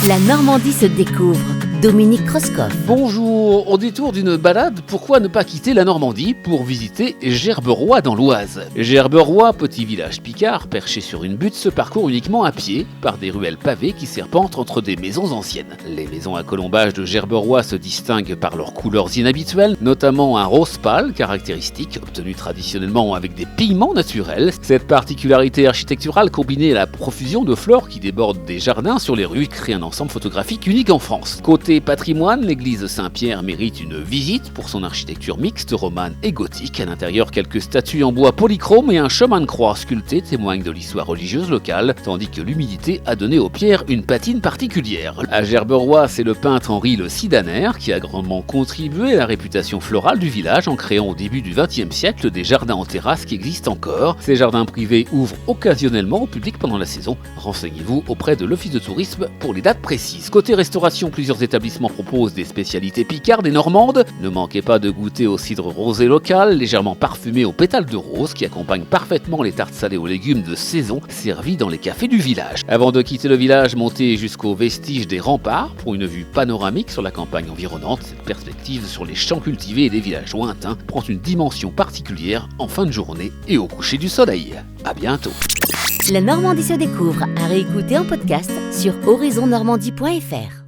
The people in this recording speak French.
La Normandie se découvre. Dominique Krauskopf. Bonjour, au détour d'une balade, pourquoi ne pas quitter la Normandie pour visiter Gerberoy dans l'Oise. Gerberoy, petit village picard perché sur une butte, se parcourt uniquement à pied par des ruelles pavées qui serpentent entre des maisons anciennes. Les maisons à colombage de Gerberoy se distinguent par leurs couleurs inhabituelles, notamment un rose pâle caractéristique, obtenu traditionnellement avec des pigments naturels. Cette particularité architecturale combinée à la profusion de fleurs qui débordent des jardins sur les rues crée un ensemble photographique unique en France. Côté patrimoine, l'église Saint-Pierre mérite une visite pour son architecture mixte, romane et gothique. À l'intérieur, quelques statues en bois polychrome et un chemin de croix sculpté témoignent de l'histoire religieuse locale, tandis que l'humidité a donné aux pierres une patine particulière. À Gerberoy, c'est le peintre Henri Le Sidaner qui a grandement contribué à la réputation florale du village en créant au début du XXe siècle des jardins en terrasse qui existent encore. Ces jardins privés ouvrent occasionnellement au public pendant la saison. Renseignez-vous auprès de l'office de tourisme pour les dates précises. Côté restauration, plusieurs établissements proposent des spécialités picardes et normandes. Ne manquez pas de goûter au cidre rosé local, légèrement parfumé aux pétales de rose, qui accompagne parfaitement les tartes salées aux légumes de saison servies dans les cafés du village. Avant de quitter le village, montez jusqu'aux vestiges des remparts pour une vue panoramique sur la campagne environnante. Cette perspective sur les champs cultivés et les villages lointains prend une dimension particulière en fin de journée et au coucher du soleil. À bientôt. La Normandie se découvre à réécouter en podcast sur horizonnormandie.fr.